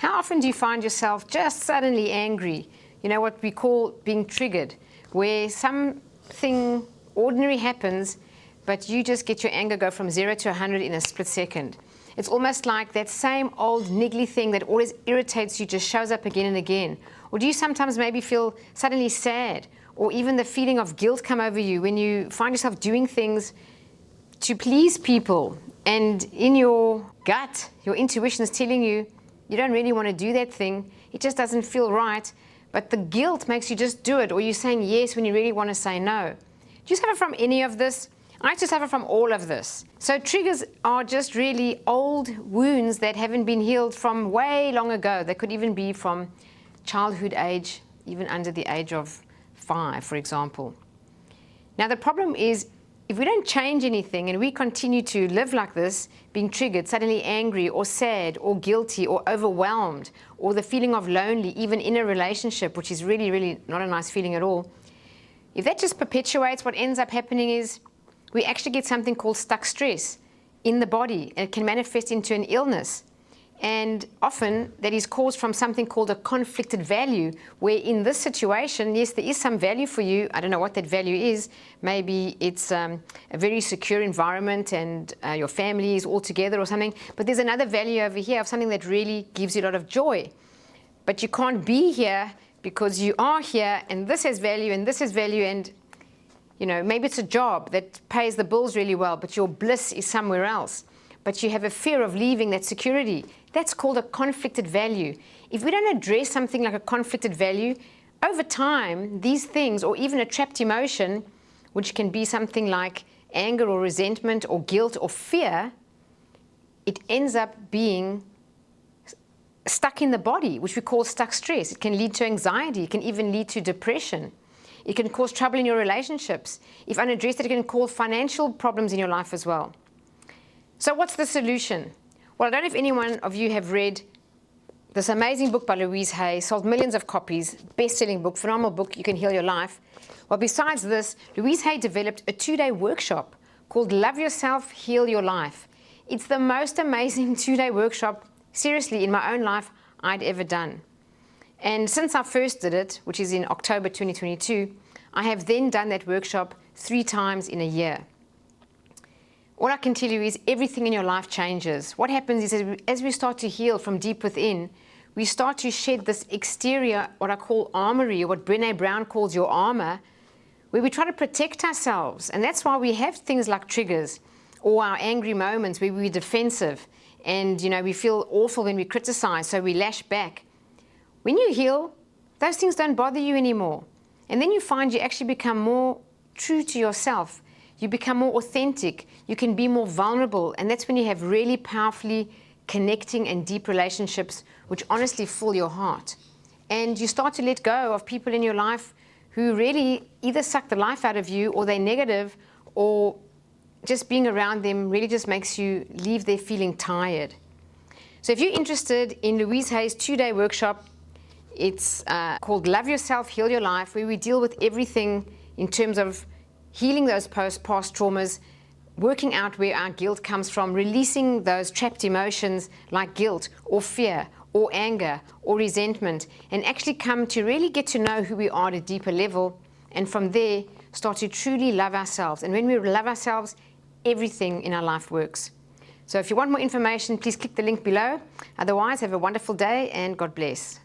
How often do you find yourself just suddenly angry? You know, what we call being triggered, where something ordinary happens, but you just get your anger go from 0 to 100 in a split second. It's almost like that same old niggly thing that always irritates you just shows up again and again. Or do you sometimes maybe feel suddenly sad, or even the feeling of guilt come over you when you find yourself doing things to please people, and in your gut, your intuition is telling you, you don't really want to do that thing, it just doesn't feel right, but the guilt makes you just do it, or you're saying yes when you really want to say no. Do you suffer from any of this? I used to suffer from all of this. So triggers are just really old wounds that haven't been healed from way long ago. They could even be from childhood age, even under the age of 5, for example. Now the problem is, if we don't change anything and we continue to live like this, being triggered, suddenly angry or sad or guilty or overwhelmed, or the feeling of lonely, even in a relationship, which is really, really not a nice feeling at all, if that just perpetuates, what ends up happening is we actually get something called stuck stress in the body, and it can manifest into an illness. And often that is caused from something called a conflicted value, where in this situation, yes, there is some value for you. I don't know what that value is. Maybe it's a very secure environment and your family is all together or something. But there's another value over here of something that really gives you a lot of joy. But you can't be here because you are here, and this has value and this has value, and you know, maybe it's a job that pays the bills really well, but your bliss is somewhere else. But you have a fear of leaving that security. That's called a conflicted value. If we don't address something like a conflicted value, over time, these things, or even a trapped emotion, which can be something like anger or resentment or guilt or fear, it ends up being stuck in the body, which we call stuck stress. It can lead to anxiety. It can even lead to depression. It can cause trouble in your relationships. If unaddressed, it can cause financial problems in your life as well. So what's the solution? Well, I don't know if any one of you have read this amazing book by Louise Hay, sold millions of copies, best-selling book, phenomenal book, You Can Heal Your Life. Well, besides this, Louise Hay developed a 2-day workshop called Love Yourself, Heal Your Life. It's the most amazing 2-day workshop, seriously, in my own life, I'd ever done. And since I first did it, which is in October 2022, I have then done that workshop 3 times in a year. All I can tell you is everything in your life changes. What happens is, as we start to heal from deep within, we start to shed this exterior, what I call armory, or what Brené Brown calls your armor, where we try to protect ourselves. And that's why we have things like triggers, or our angry moments where we're defensive, and you know, we feel awful when we criticize, so we lash back. When you heal, those things don't bother you anymore. And then you find you actually become more true to yourself. You become more authentic. You can be more vulnerable. And that's when you have really powerfully connecting and deep relationships which honestly fill your heart. And you start to let go of people in your life who really either suck the life out of you, or they're negative, or just being around them really just makes you leave there feeling tired. So if you're interested in Louise Hay's 2-day workshop, it's called Love Yourself, Heal Your Life, where we deal with everything in terms of healing those past traumas, working out where our guilt comes from, releasing those trapped emotions like guilt or fear or anger or resentment, and actually come to really get to know who we are at a deeper level, and from there start to truly love ourselves. And when we love ourselves, everything in our life works. So if you want more information, please click the link below. Otherwise, have a wonderful day and God bless.